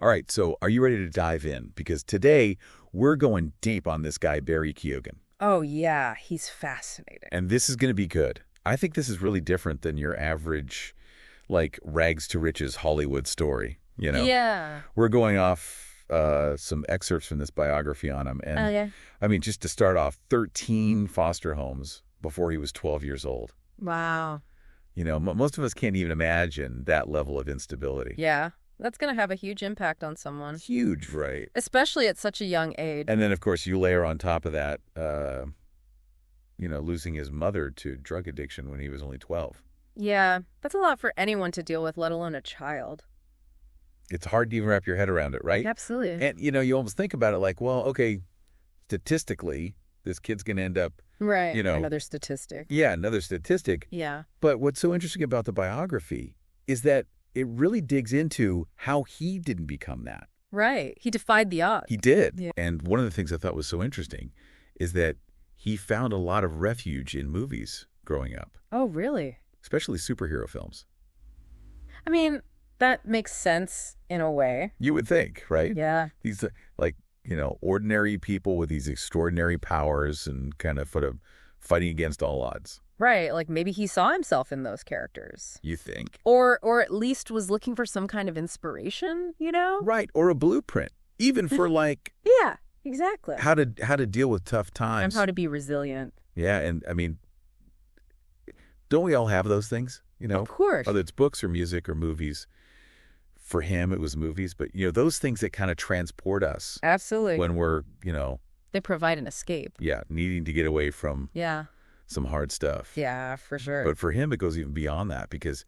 All right, so are you ready to dive in? Because today we're going deep on this guy, Barry Keoghan. Oh, yeah, he's fascinating. And this is going to be good. I think this is really different than your average, like, rags to riches Hollywood story, you know? Yeah. We're going off some excerpts from this biography on him. And, Oh, yeah. I mean, just to start off, 13 foster homes before he was 12 years old. Wow. You know, most of us can't even imagine that level of instability. Yeah, that's going to have a huge impact on someone. Huge, right? Especially at such a young age. And then, of course, you layer on top of that, losing his mother to drug addiction when he was only 12. Yeah, that's a lot for anyone to deal with, let alone a child. It's hard to even wrap your head around it, right? Absolutely. And, you almost think about it like, well, okay, statistically, this kid's going to end up, Right. Another statistic. Yeah, another statistic. Yeah. But what's so interesting about the biography is that it really digs into how he didn't become that. Right. He defied the odds. He did. Yeah. And one of the things I thought was so interesting is that he found a lot of refuge in movies growing up. Oh, really? Especially superhero films. I mean, that makes sense in a way. You would think, right? Yeah. These, ordinary people with these extraordinary powers and kind of fighting against all odds. Right. Like maybe he saw himself in those characters. You think? Or at least was looking for some kind of inspiration, Right. Or a blueprint. Even for Yeah, exactly. how to deal with tough times. And how to be resilient. Yeah. And I mean, don't we all have those things? Of course. Whether it's books or music or movies. For him, it was movies. But, those things that kind of transport us. Absolutely. When we're, They provide an escape. yeah, needing to get away from some hard stuff. Yeah, for sure. But for him, it goes even beyond that because,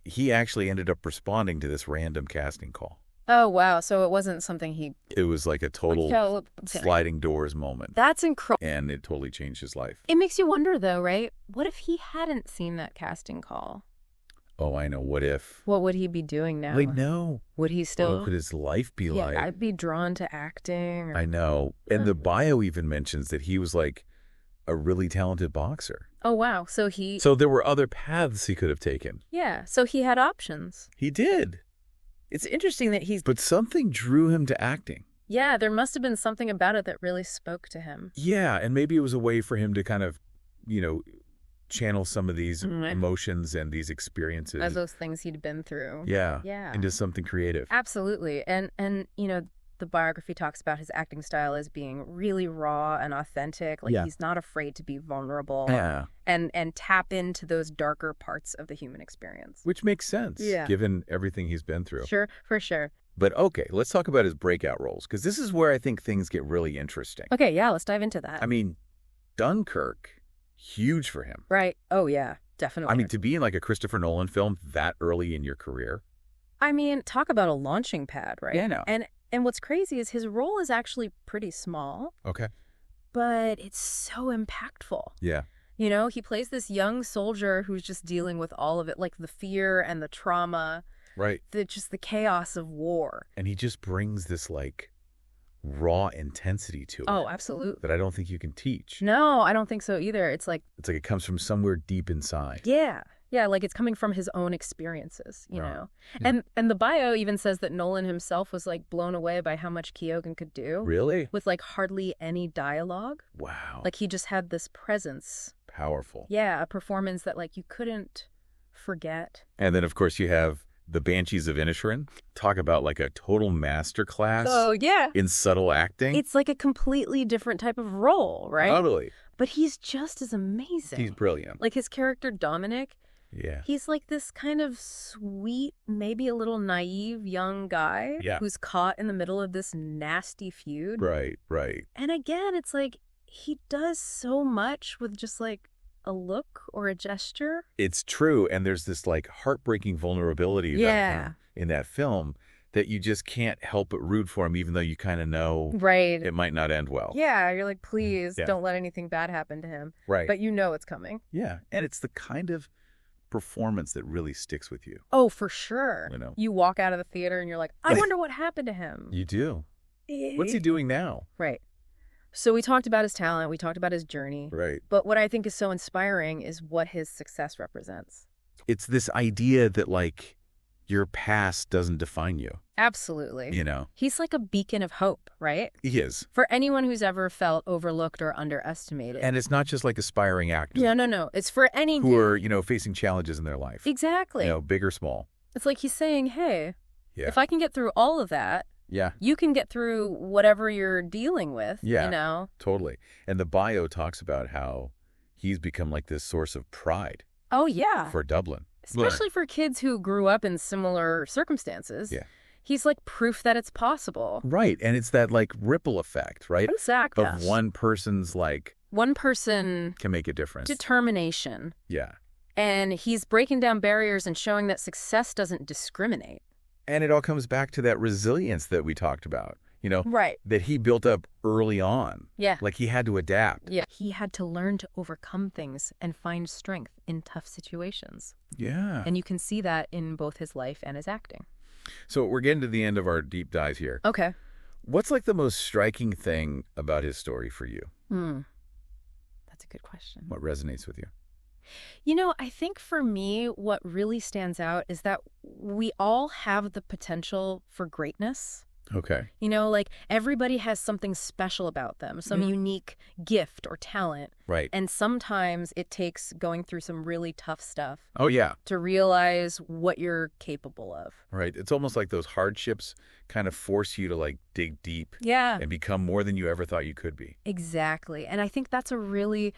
he actually ended up responding to this random casting call. Oh, wow. So it wasn't something It was like a total sliding doors moment. That's incredible. And it totally changed his life. It makes you wonder, though, right? What if he hadn't seen that casting call? Oh, I know. What if? What would he be doing now? I know. Would he still? What would his life be like? I'd be drawn to acting. I know. And the bio even mentions that he was like a really talented boxer. Oh, wow. So there were other paths he could have taken. Yeah. So he had options. He did. It's interesting that But something drew him to acting. Yeah, there must have been something about it that really spoke to him. Yeah, and maybe it was a way for him to kind of, channel some of these emotions and these experiences. As those things he'd been through. Yeah. Into something creative. Absolutely. And the biography talks about his acting style as being really raw and authentic. Like he's not afraid to be vulnerable. Yeah. And tap into those darker parts of the human experience. Which makes sense, given everything he's been through. Sure, for sure. But okay, let's talk about his breakout roles, because this is where I think things get really interesting. Okay, yeah, let's dive into that. I mean, Dunkirk, huge for him. Right. Oh, yeah, definitely. I mean, to be in like a Christopher Nolan film that early in your career. I mean, talk about a launching pad, right? Yeah, no. And what's crazy is his role is actually pretty small. Okay. But it's so impactful. Yeah. He plays this young soldier who's just dealing with all of it, like the fear and the trauma. Right. Just the chaos of war. And he just brings this like raw intensity to it. Oh, absolutely. That I don't think you can teach. No, I don't think so either. It's like it comes from somewhere deep inside. Yeah. Yeah, like it's coming from his own experiences, know. Yeah. And the bio even says that Nolan himself was like blown away by how much Keoghan could do. Really? With like hardly any dialogue. Wow. Like he just had this presence. Powerful. Yeah, a performance that like you couldn't forget. And then of course you have the Banshees of Inisherin. Talk about like a total masterclass. Oh, yeah. In subtle acting. It's like a completely different type of role, right? Totally. But he's just as amazing. He's brilliant. Like his character Dominic. Yeah. He's like this kind of sweet, maybe a little naive young guy who's caught in the middle of this nasty feud. Right, right. And again, it's like he does so much with just like a look or a gesture. It's true. And there's this like heartbreaking vulnerability in that film that you just can't help but root for him, even though you kind of know it might not end well. Yeah. You're like, please don't let anything bad happen to him. Right. But it's coming. Yeah. And it's the kind of performance that really sticks with you. Oh, for sure. You walk out of the theater and you're like, I wonder what happened to him. You do. What's he doing now? Right. So we talked about his talent. We talked about his journey. Right. But what I think is so inspiring is what his success represents. It's this idea that like your past doesn't define you. Absolutely. You know? He's like a beacon of hope, right? He is. For anyone who's ever felt overlooked or underestimated. And it's not just like aspiring actors. No. It's for any who are, facing challenges in their life. Exactly. Big or small. It's like he's saying, hey, if I can get through all of that, you can get through whatever you're dealing with, Totally. And the bio talks about how he's become like this source of pride. Oh, yeah. For Dublin. Especially for kids who grew up in similar circumstances. Yeah. He's like proof that it's possible. Right. And it's that like ripple effect, right? Exactly. Of one person's one person can make a difference. Determination. Yeah. And he's breaking down barriers and showing that success doesn't discriminate. And it all comes back to that resilience that we talked about, right. that he built up early on. Yeah. Like he had to adapt. Yeah. He had to learn to overcome things and find strength in tough situations. Yeah. And you can see that in both his life and his acting. So we're getting to the end of our deep dive here. Okay. What's like the most striking thing about his story for you? That's a good question. What resonates with you? I think for me, what really stands out is that we all have the potential for greatness. Okay. Like everybody has something special about them, some unique gift or talent. Right. And sometimes it takes going through some really tough stuff. Oh, yeah. To realize what you're capable of. Right. It's almost like those hardships kind of force you to dig deep. Yeah. And become more than you ever thought you could be. Exactly. And I think that's a really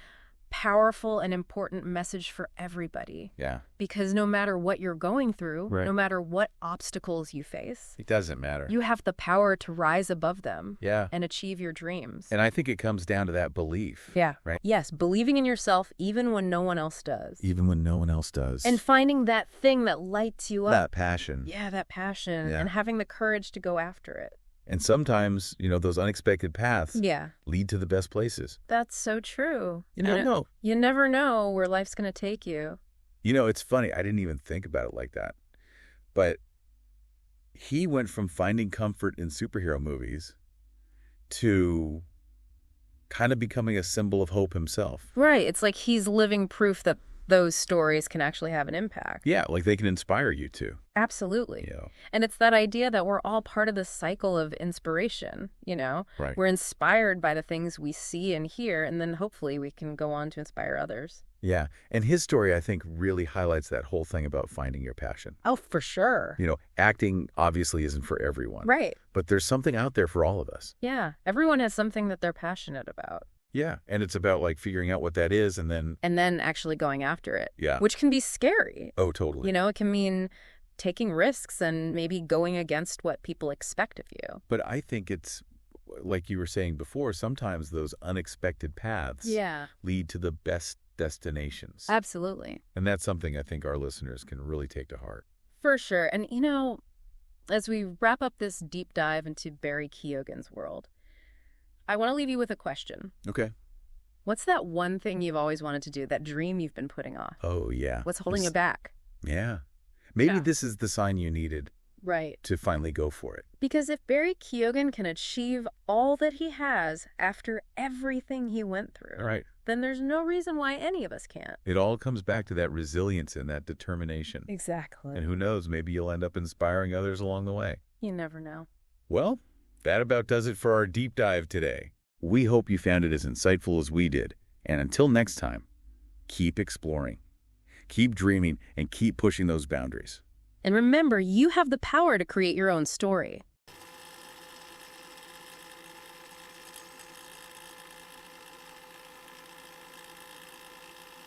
powerful and important message for everybody. Yeah. Because no matter what you're going through, right. no matter what obstacles you face, it doesn't matter. You have the power to rise above them. Yeah. And achieve your dreams. And I think it comes down to that belief. Yeah. Right. Yes, believing in yourself even when no one else does. Even when no one else does. And finding that thing that lights you up. That passion. Yeah, that passion. Yeah. And having the courage to go after it. And sometimes, those unexpected paths lead to the best places. That's so true. You never know. You never know where life's going to take you. It's funny. I didn't even think about it like that. But he went from finding comfort in superhero movies to kind of becoming a symbol of hope himself. Right. It's like he's living proof that those stories can actually have an impact. Yeah, like they can inspire you too. Absolutely. And it's that idea that we're all part of the cycle of inspiration, Right. We're inspired by the things we see and hear, and then hopefully we can go on to inspire others. Yeah. And his story, I think, really highlights that whole thing about finding your passion. Oh, for sure. Acting obviously isn't for everyone. Right. But there's something out there for all of us. Yeah. Everyone has something that they're passionate about. Yeah. And it's about figuring out what that is and then actually going after it. Yeah. Which can be scary. Oh, totally. It can mean taking risks and maybe going against what people expect of you. But I think it's, like you were saying before, sometimes those unexpected paths lead to the best destinations. Absolutely. And that's something I think our listeners can really take to heart. For sure. And, as we wrap up this deep dive into Barry Keoghan's world, I want to leave you with a question. Okay. What's that one thing you've always wanted to do, that dream you've been putting off? Oh, yeah. What's holding you back? Yeah. Maybe this is the sign you needed. Right. To finally go for it. Because if Barry Keoghan can achieve all that he has after everything he went through, right, then there's no reason why any of us can't. It all comes back to that resilience and that determination. Exactly. And who knows, maybe you'll end up inspiring others along the way. You never know. Well, that about does it for our deep dive today. We hope you found it as insightful as we did. And until next time, keep exploring, keep dreaming, and keep pushing those boundaries. And remember, you have the power to create your own story.